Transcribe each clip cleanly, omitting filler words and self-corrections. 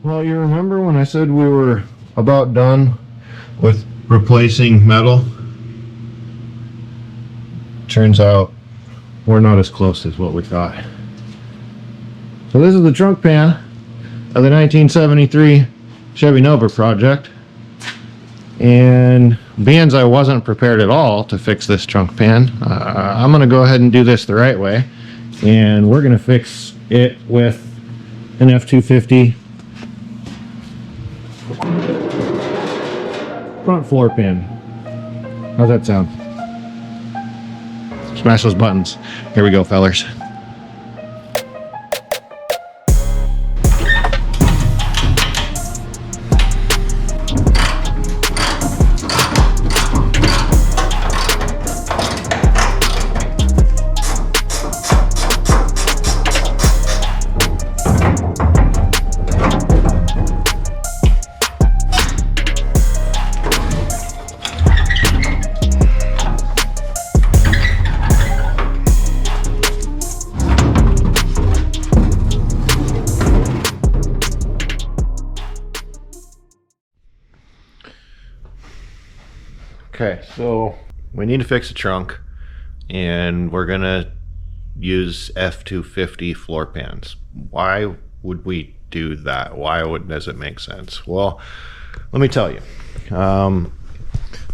Well, you remember when I said we were about done with replacing metal? Turns out we're not as close as what we thought. So this is the trunk pan of the 1973 Chevy Nova project. And being I wasn't prepared at all to fix this trunk pan, I'm going to go ahead and do this the right way. And we're going to fix it with an F250 front floor pan. How's that sound? Smash those buttons. Here we go, fellers. Okay, so we need to fix the trunk, and we're gonna use F250 floor pans. Why would we do that? Does it make sense? Well, let me tell you.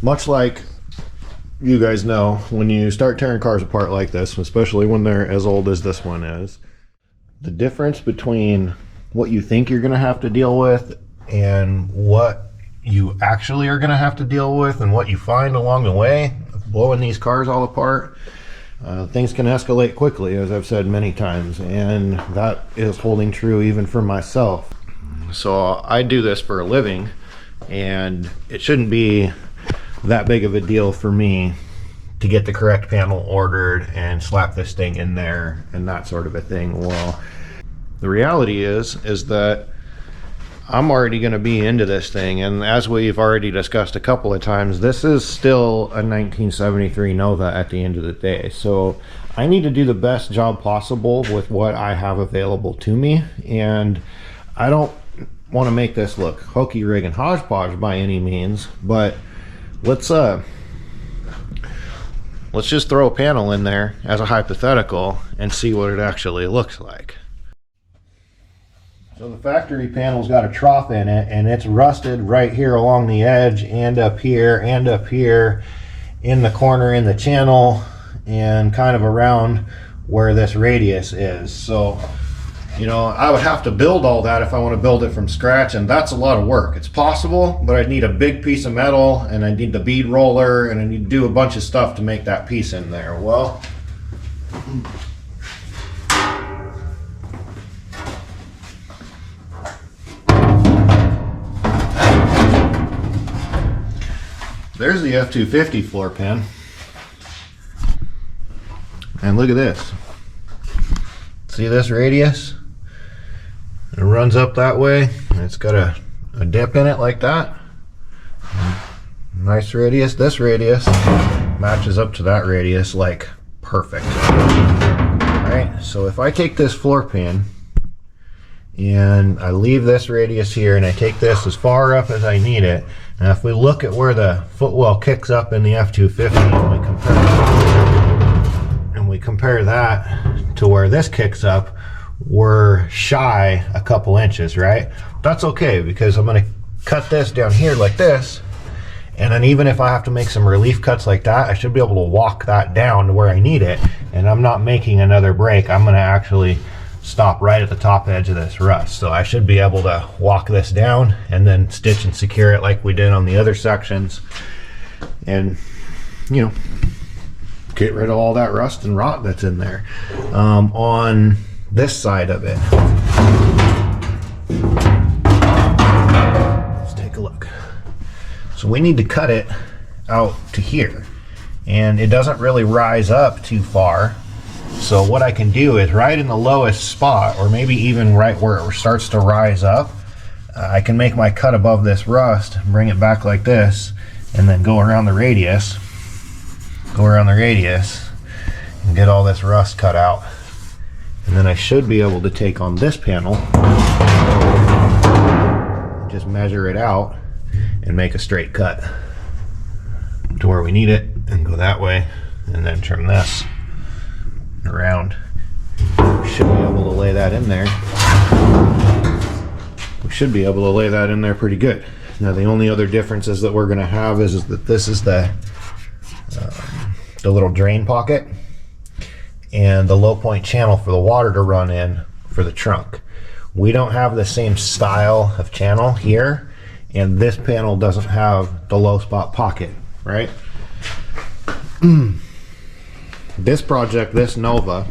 Much like you guys know, when you start tearing cars apart like this, especially when they're as old as this one is, the difference between what you think you're gonna have to deal with and what you actually are going to have to deal with and what you find along the way blowing these cars all apart, things can escalate quickly, as I've said many times, and that is holding true even for myself. So I do this for a living, and it shouldn't be that big of a deal for me to get the correct panel ordered and slap this thing in there and that sort of a thing. Well, the reality is that I'm already going to be into this thing, and as we've already discussed a couple of times, this is still a 1973 Nova at the end of the day. So I need to do the best job possible with what I have available to me, and I don't want to make this look hokey rig and hodgepodge by any means, but let's just throw a panel in there as a hypothetical and see what it actually looks like. So the factory panel's got a trough in it, and it's rusted right here along the edge and up here in the corner in the channel and kind of around where this radius is. So, you know, I would have to build all that if I want to build it from scratch, and that's a lot of work. It's possible, but I'd need a big piece of metal, and I need the bead roller, and I need to do a bunch of stuff to make that piece in there. Well, there's the F250 floor pan, and look at this. See this radius? It runs up that way, and it's got a dip in it like that. Nice radius. This radius matches up to that radius like perfect. Alright, so if I take this floor pan and I leave this radius here and I take this as far up as I need it, and if we look at where the footwell kicks up in the F250 and we compare that to where this kicks up, we're shy a couple inches, right? That's okay, because I'm going to cut this down here like this, and then even if I have to make some relief cuts like that, I should be able to walk that down to where I need it, and I'm not making another break. I'm going to actually stop right at the top edge of this rust. So I should be able to walk this down and then stitch and secure it like we did on the other sections, and, you know, get rid of all that rust and rot that's in there. On this side of it, let's take a look. So we need to cut it out to here, and it doesn't really rise up too far. So what I can do is right in the lowest spot, or maybe even right where it starts to rise up, I can make my cut above this rust, bring it back like this, and then go around the radius, and get all this rust cut out. And then I should be able to take on this panel just measure it out and make a straight cut to where we need it and go that way, and then trim this around. We should be able to lay that in there. We should be able to lay that in there pretty good. Now the only other differences that we're going to have is that this is the little drain pocket and the low point channel for the water to run in for the trunk. We don't have the same style of channel here, and this panel doesn't have the low spot pocket, right? This project, this Nova,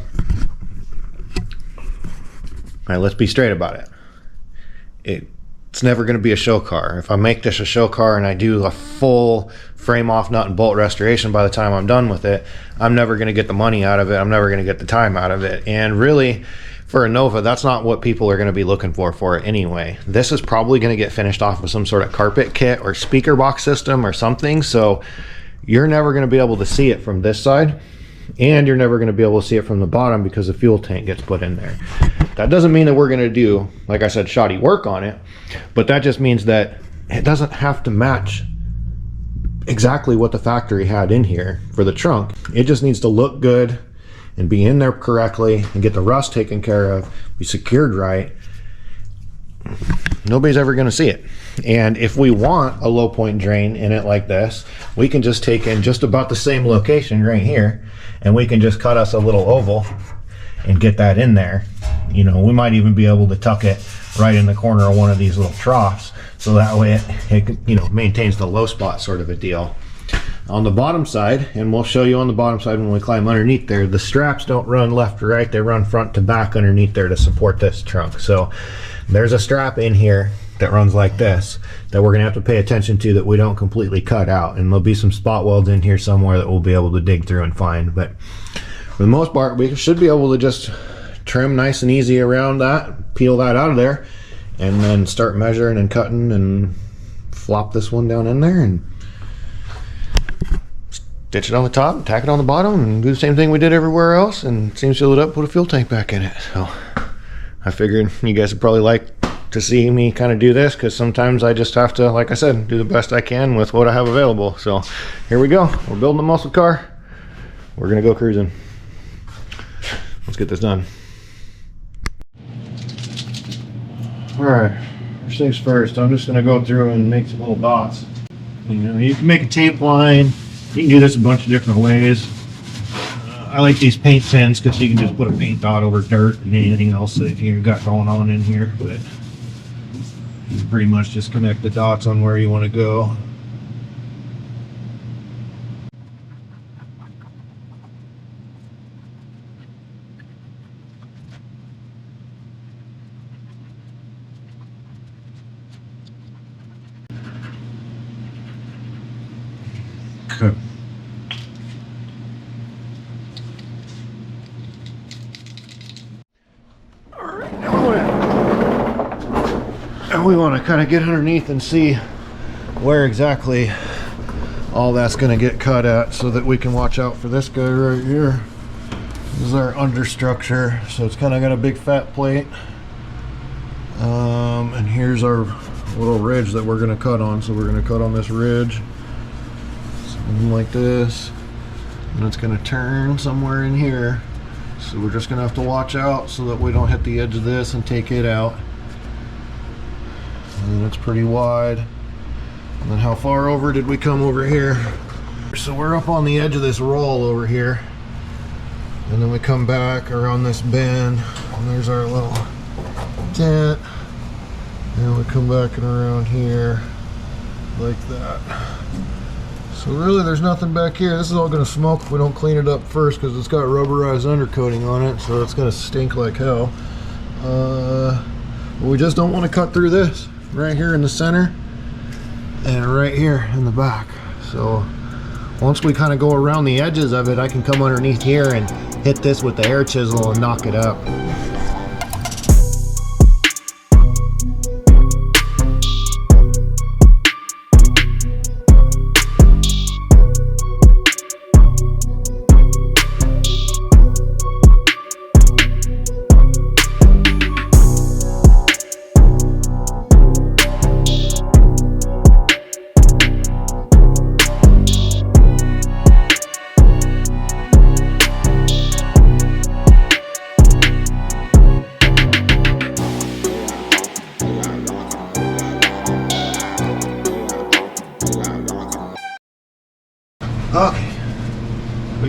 all right, let's be straight about it. It's never going to be a show car. If I make this a show car and I do a full frame off nut and bolt restoration by the time I'm done with it, I'm never going to get the money out of it. I'm never going to get the time out of it. And really, for a Nova, that's not what people are going to be looking for it anyway. This is probably going to get finished off with some sort of carpet kit or speaker box system or something. So you're never going to be able to see it from this side, and you're never going to be able to see it from the bottom because the fuel tank gets put in there. That doesn't mean that we're going to do, like I said, shoddy work on it, but that just means that it doesn't have to match exactly what the factory had in here for the trunk. It just needs to look good and be in there correctly and get the rust taken care of, be secured right. Nobody's ever going to see it. And if we want a low point drain in it like this, we can just take in just about the same location right here, and we can just cut us a little oval and get that in there. You know, we might even be able to tuck it right in the corner of one of these little troughs, so that way it you know, maintains the low spot sort of a deal. On the bottom side, and we'll show you on the bottom side when we climb underneath there, the straps don't run left to right, they run front to back underneath there to support this trunk. So there's a strap in here that runs like this that we're gonna have to pay attention to, that we don't completely cut out, and there'll be some spot welds in here somewhere that we'll be able to dig through and find. But for the most part, we should be able to just trim nice and easy around that, peel that out of there, and then start measuring and cutting and flop this one down in there and stitch it on the top, tack it on the bottom, and do the same thing we did everywhere else, and seam seal it up, put a fuel tank back in it. So I figured you guys would probably like to see me kind of do this, because sometimes I just have to, like I said, do the best I can with what I have available. So here we go. We're building a muscle car. We're gonna go cruising. Let's get this done. All right, first things first, I'm just gonna go through and make some little dots. You know, you can make a tape line. You can do this a bunch of different ways. I like these paint pens because you can just put a paint dot over dirt and anything else that you've got going on in here. But you pretty much just connect the dots on where you want to go. Okay. Alright, now we want to kind of get underneath and see where exactly all that's going to get cut at, so that we can watch out for this guy right here. This is our understructure, so it's kind of got a big fat plate. And here's our little ridge that we're going to cut on. So we're going to cut on this ridge. Something like this, and it's going to turn somewhere in here, so we're just going to have to watch out so that we don't hit the edge of this and take it out. And then it's pretty wide, and then how far over did we come over here? So we're up on the edge of this roll over here, and then we come back around this bend, and there's our little dent, and we come back and around here like that. So really there's nothing back here. This is all going to smoke if we don't clean it up first, because it's got rubberized undercoating on it, so it's going to stink like hell. But we just don't want to cut through this right here in the center and right here in the back. So once we kind of go around the edges of it, I can come underneath here and hit this with the air chisel and knock it up.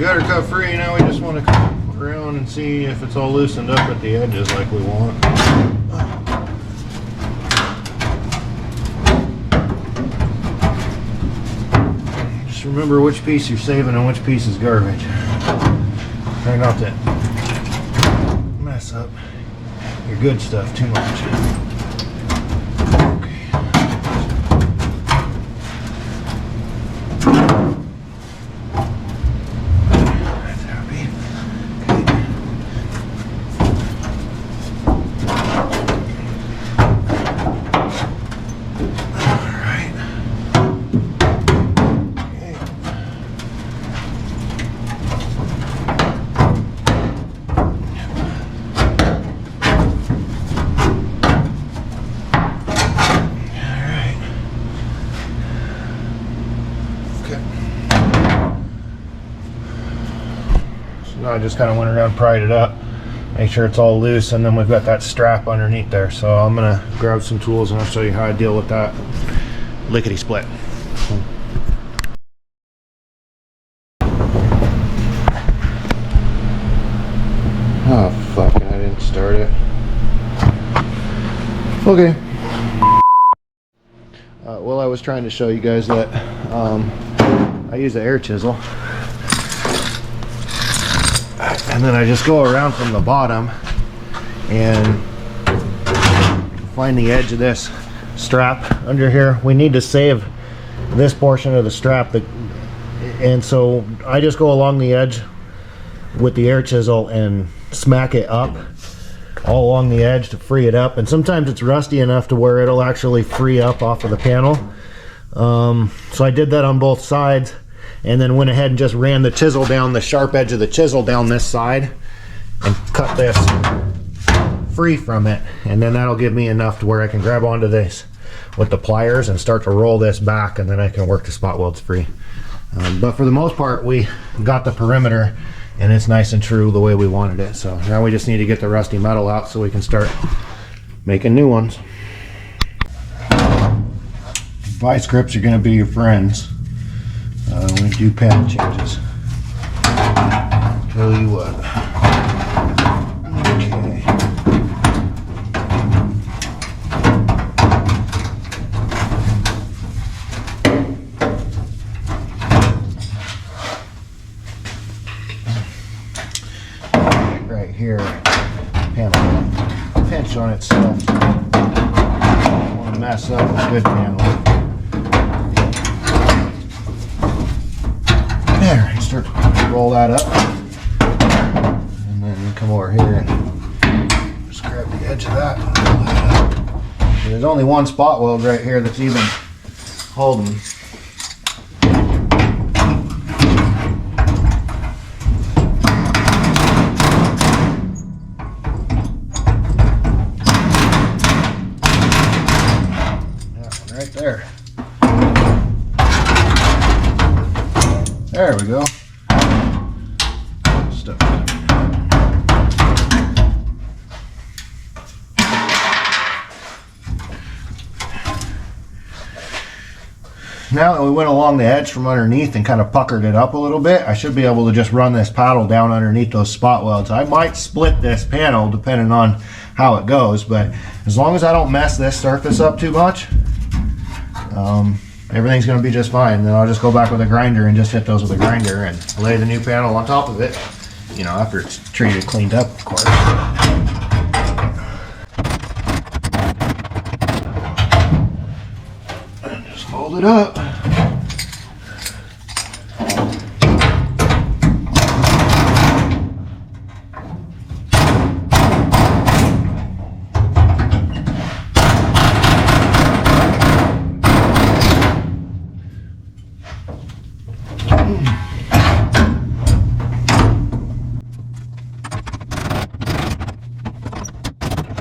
got her cut free. Now we just want to come around and see if it's all loosened up at the edges like we want. Just remember which piece you're saving and which piece is garbage. Try not to mess up your good stuff too much. I just kind of went around, pried it up, make sure it's all loose, and then we've got that strap underneath there. So I'm gonna grab some tools and I'll show you how I deal with that lickety split. Oh fuck, I didn't start it. Okay. Well, I was trying to show you guys that I use an air chisel. And then I just go around from the bottom and find the edge of this strap under here. We need to save this portion of the strap, and so I just go along the edge with the air chisel and smack it up all along the edge to free it up. And sometimes it's rusty enough to where it'll actually free up off of the panel. So I did that on both sides, and then went ahead and just ran the chisel down, the sharp edge of the chisel down this side, and cut this free from it. And then that'll give me enough to where I can grab onto this with the pliers and start to roll this back, and then I can work the spot welds free. But for the most part, we got the perimeter and it's nice and true the way we wanted it. So now we just need to get the rusty metal out so we can start making new ones. Vice grips are going to be your friends when you do panel changes. Tell you what. Okay. Right here, panel pinch on itself. Don't want to mess up a good panel. There, start to roll that up, and then you come over here and just grab the edge of that and roll that up. And there's only one spot weld right here that's even holding. That one right there. There we go. Stuff. Now that we went along the edge from underneath and kind of puckered it up a little bit, I should be able to just run this paddle down underneath those spot welds. I might split this panel depending on how it goes, but as long as I don't mess this surface up too much, everything's going to be just fine. And then I'll just go back with a grinder and just hit those with a grinder and lay the new panel on top of it, you know, after it's treated, cleaned up, of course. And just fold it up.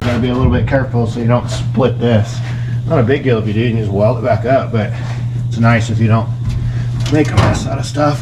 Gotta be a little bit careful so you don't split this. Not a big deal if you do, you can just weld it back up, but it's nice if you don't make a mess out of stuff.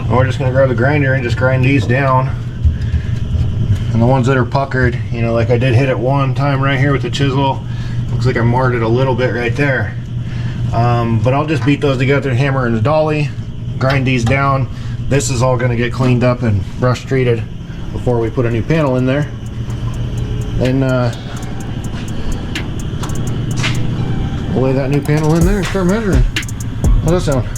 And we're just going to grab the grinder and just grind these down. And the ones that are puckered, you know, like I did hit it one time right here with the chisel. Looks like I marred it a little bit right there. But I'll just beat those together, hammer and a dolly, grind these down. This is all going to get cleaned up and brush treated before we put a new panel in there. And we'll lay that new panel in there and start measuring. How's that sound?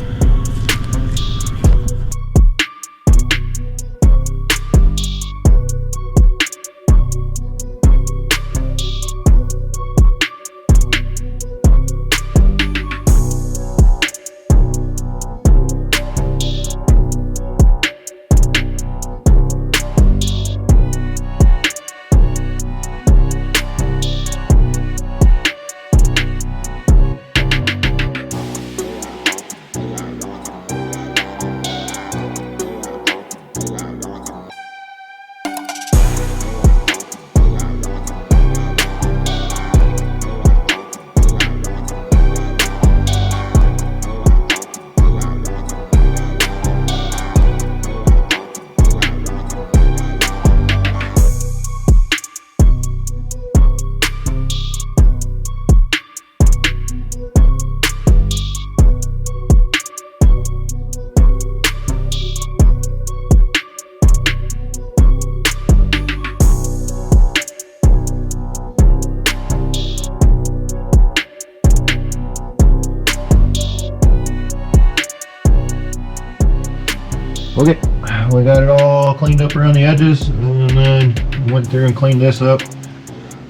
Okay, we got it all cleaned up around the edges, and then went through and cleaned this up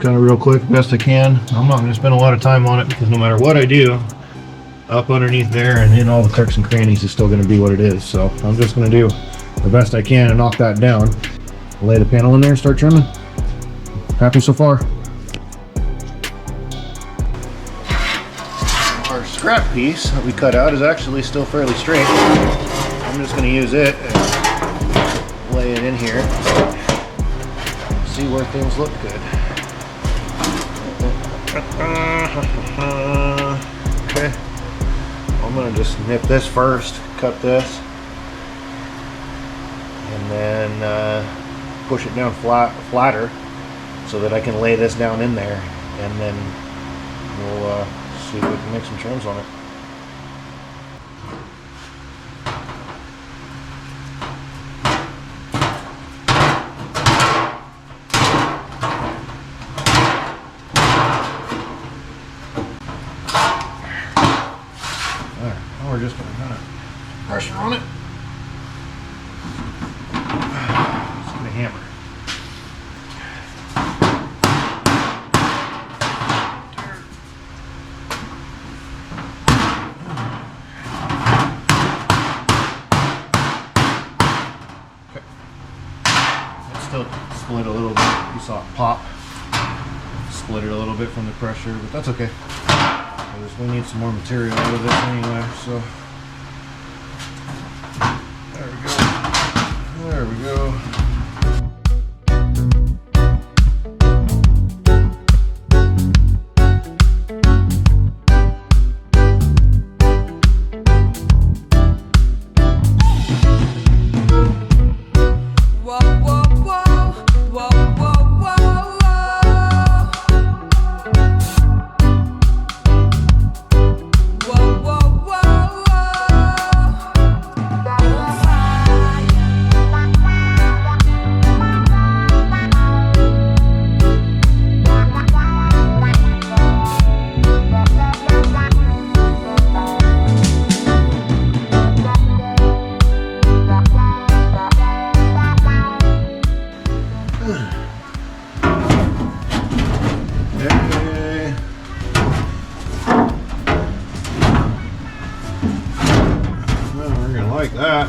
kind of real quick, best I can. I'm not going to spend a lot of time on it because no matter what I do, up underneath there and in all the crooks and crannies is still going to be what it is. So I'm just going to do the best I can and knock that down. Lay the panel in there and start trimming. Happy so far. Our scrap piece that we cut out is actually still fairly straight. I'm just going to use it and lay it in here, see where things look good. Okay, I'm going to just nip this first, cut this, and then push it down flatter so that I can lay this down in there, and then we'll see if we can make some trims on it. We're just going to kind of pressure on it. Just going to hammer. Okay. It still split a little bit. You saw it pop. Split it a little bit from the pressure, but that's okay. We need some more material out of this anyway, so there we go. Like that.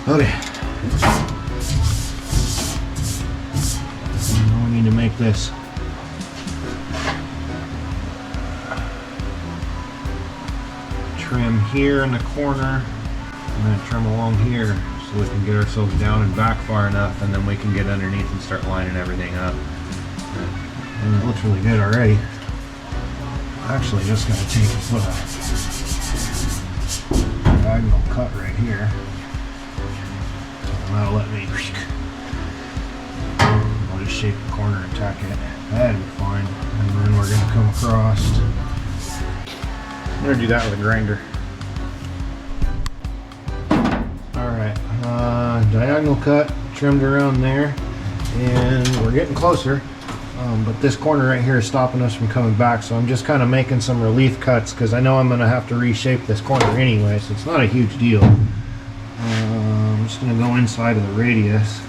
Okay. Now we need to make this trim here in the corner and then trim along here so we can get ourselves down and back far enough, and then we can get underneath and start lining everything up. And it looks really good already. Actually, just gotta take and put a diagonal cut right here. And that'll let me. I'll just shape the corner and tack it. That'd be fine. And then we're gonna come across. I'm gonna do that with a grinder. Alright, diagonal cut, trimmed around there, and we're getting closer. But this corner right here is stopping us from coming back, so I'm just kind of making some relief cuts because I know I'm going to have to reshape this corner anyway, so it's not a huge deal. I'm just going to go inside of the radius.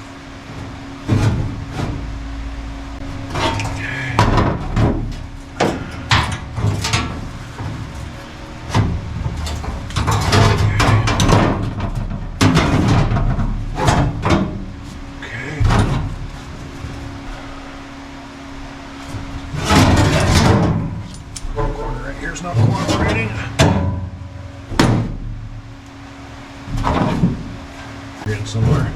Not cooperating. Getting somewhere.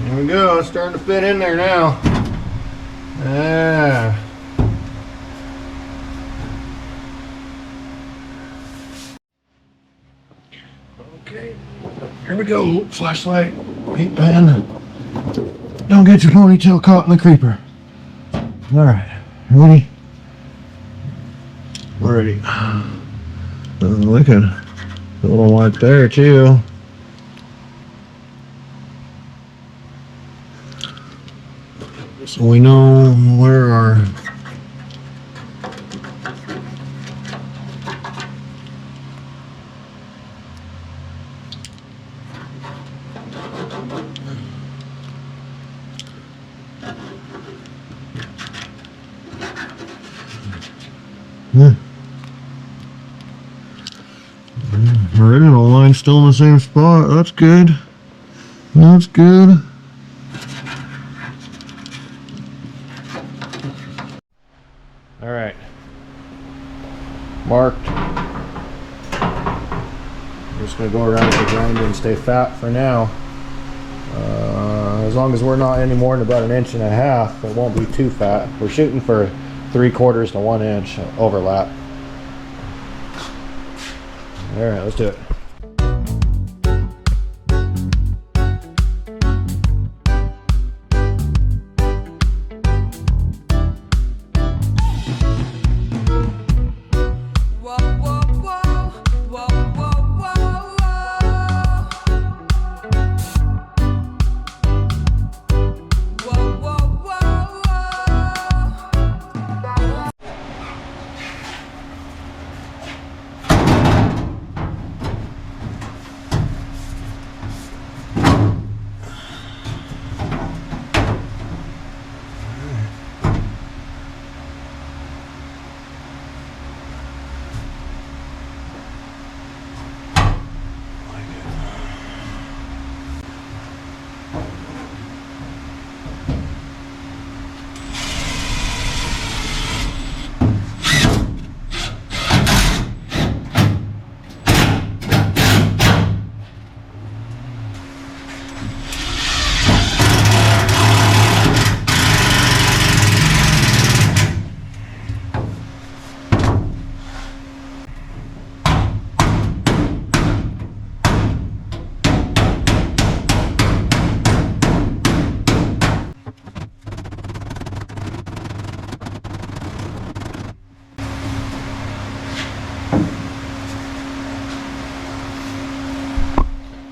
There we go, it's starting to fit in there now. Ah. Okay, here we go. Flashlight, paint pen. Don't get your ponytail caught in the creeper. Alright, ready? We're ready. Look at a little white there too. So we know where our original line's still in the same spot. That's good. That's good. All right, marked. I'm just gonna go around with the grinder and stay fat for now. As long as we're not any more than about 1.5 inches, it won't be too fat. We're shooting for 3/4 to 1 inch overlap. All right, let's do it.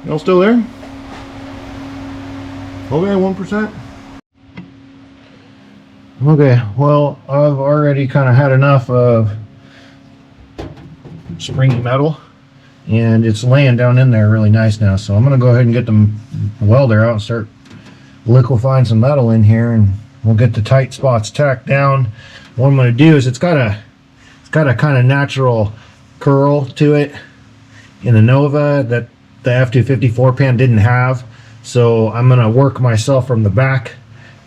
Y'all still there? Okay, 1%. Okay, well, I've already kind of had enough of springy metal, and it's laying down in there really nice now. So I'm gonna go ahead and get the welder out and start liquefying some metal in here, and we'll get the tight spots tacked down. What I'm gonna do is it's got a kind of natural curl to it in the Nova that the F250 4-pan didn't have. So I'm gonna work myself from the back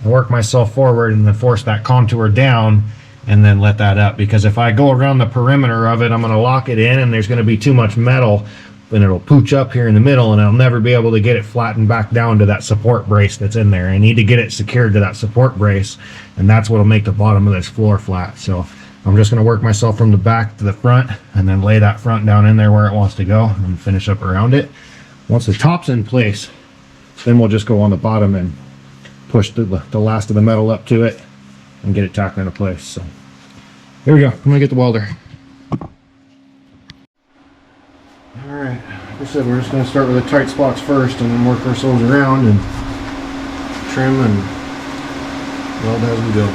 and work myself forward and then force that contour down and then let that up, because if I go around the perimeter of it, I'm gonna lock it in and there's gonna be too much metal and it'll pooch up here in the middle, and I'll never be able to get it flattened back down to that support brace that's in there. I need to get it secured to that support brace, and that's what'll make the bottom of this floor flat. So I'm just gonna work myself from the back to the front and then lay that front down in there where it wants to go and finish up around it. Once the top's in place, then we'll just go on the bottom and push the last of the metal up to it and get it tacked into place. So here we go. I'm gonna get the welder. All right, like I said, we're just gonna start with the tight spots first and then work ourselves around and trim and weld as we go.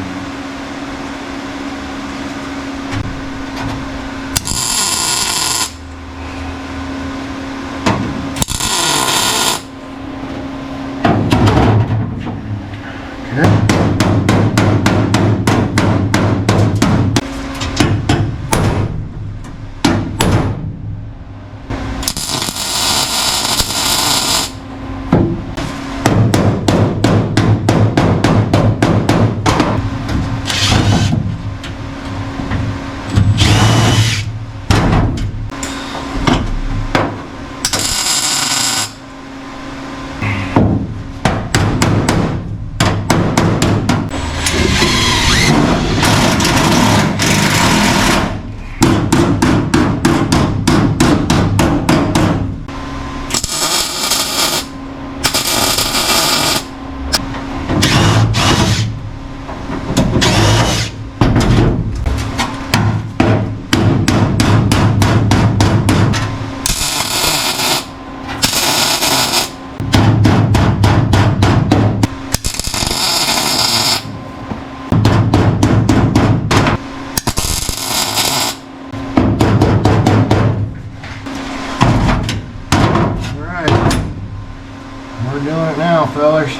We're doing it now, fellers.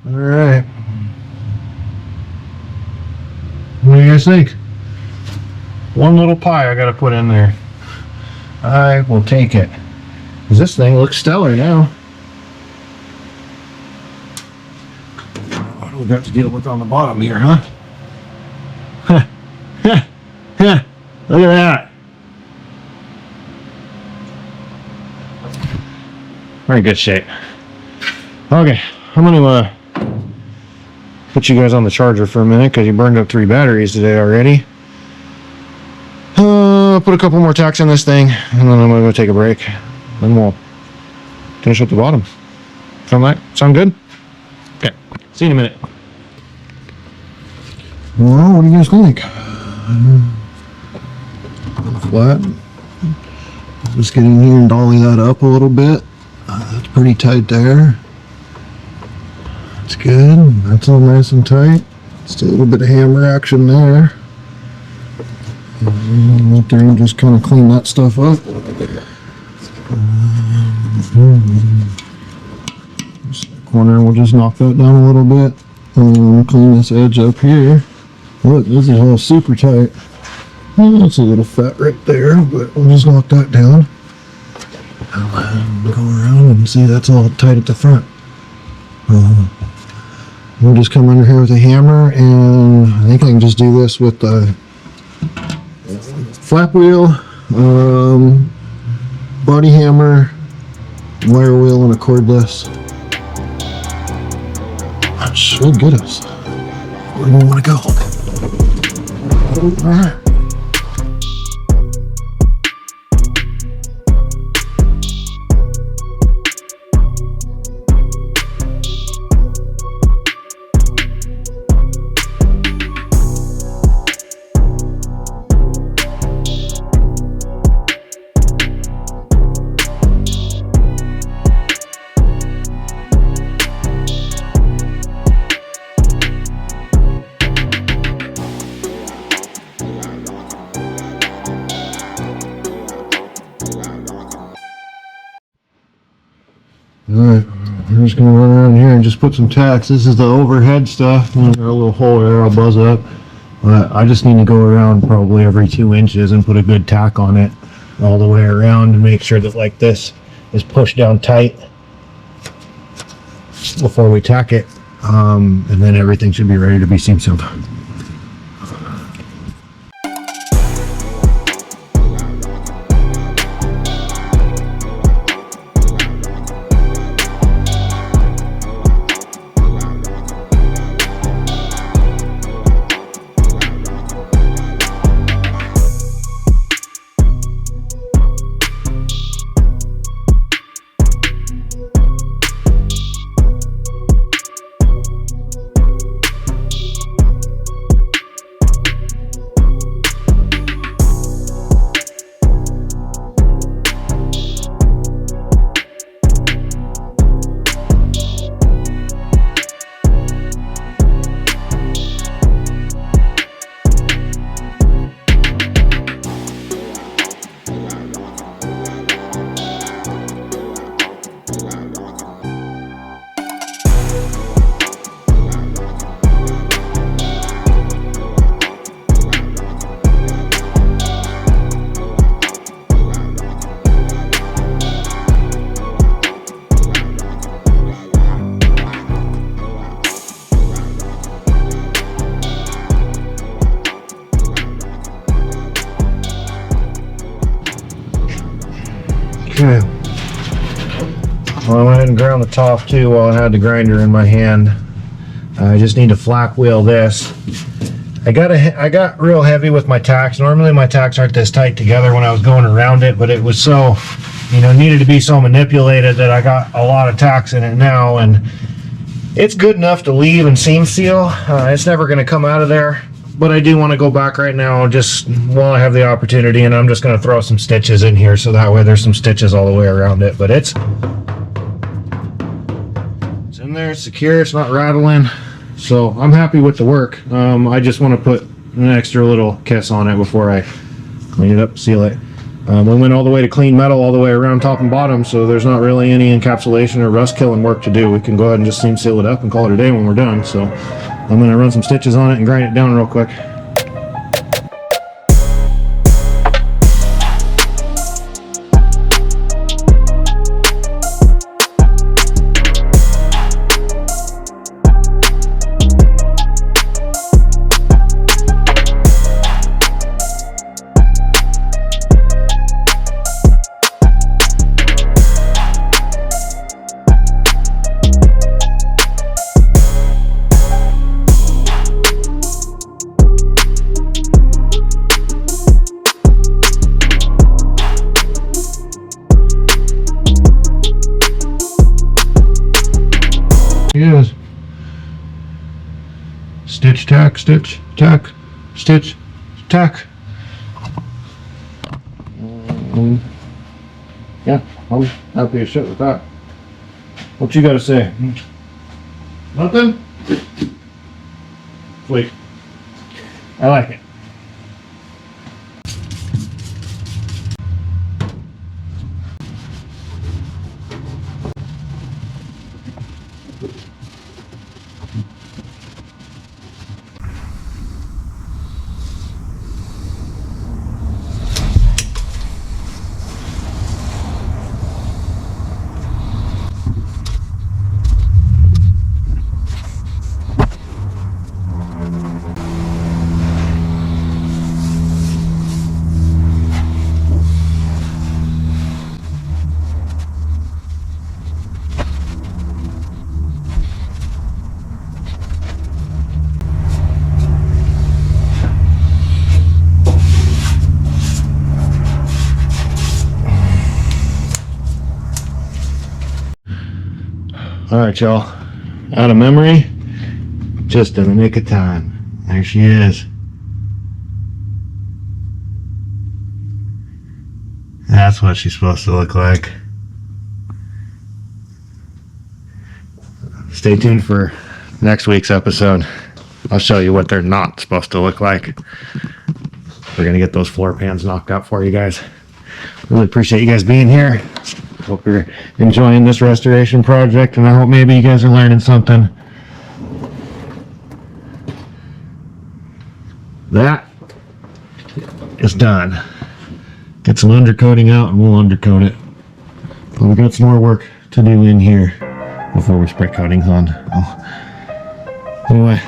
All right. What do you guys think? One little pie I gotta put in there. I will take it. This thing looks stellar now. What do we got to deal with on the bottom here, huh? Look at that. We're in good shape. Okay, I'm gonna put you guys on the charger for a minute because you burned up 3 batteries today already. Put a couple more tacks on this thing, and then I'm gonna go take a break. Then we'll finish up the bottom. Sound good? Okay. See you in a minute. Well, what do you guys think? Flat. Just get in here and dolly that up a little bit. That's pretty tight there. That's good. That's all nice and tight. Just a little bit of hammer action there. Right there, and just kind of clean that stuff up. This corner, we'll just knock that down a little bit and clean this edge up here. Look, this is all super tight. That's a little fat right there, but we'll just knock that down. And go around and see that's all tight at the front. We'll just come under here with a hammer, and I think I can just do this with the flap wheel, body hammer, wire wheel, and a cordless. That should get us where we want to go. All right. Alright, we're just gonna run around here and just put some tacks. This is the overhead stuff. Got a little hole there, I'll buzz up. But I just need to go around probably every 2 inches and put a good tack on it all the way around and make sure that like this is pushed down tight before we tack it. And then everything should be ready to be seam sealed. Okay. Well, I went ahead and ground the top too while I had the grinder in my hand. I just need to flak wheel this. I got real heavy with my tacks. Normally my tacks aren't this tight together when I was going around it, but it was so, needed to be so manipulated that I got a lot of tacks in it now, and it's good enough to leave and seam seal. It's never going to come out of there, but I do want to go back right now just while I have the opportunity, and I'm just going to throw some stitches in here so that way there's some stitches all the way around it. But it's in there, it's secure, it's not rattling, so I'm happy with the work. I just want to put an extra little kiss on it before I clean it up, seal it. We went all the way to clean metal all the way around top and bottom, so there's not really any encapsulation or rust killing work to do. We can go ahead and just seam seal it up and call it a day when we're done. So I'm going to run some stitches on it and grind it down real quick. Yes. Stitch, tack, stitch, tack, stitch, tack. Yeah, I'm happy as shit with that. What you gotta say? Nothing? Sweet. I like it. Alright, y'all. Out of memory, just in the nick of time. There she is. That's what she's supposed to look like. Stay tuned for next week's episode. I'll show you what they're not supposed to look like. We're going to get those floor pans knocked out for you guys. Really appreciate you guys being here. Hope you're enjoying this restoration project, and I hope maybe you guys are learning something. That is done. Get some undercoating out and we'll undercoat it. But we got some more work to do in here before we spray coatings on. Anyway,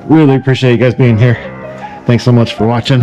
really appreciate you guys being here. Thanks so much for watching.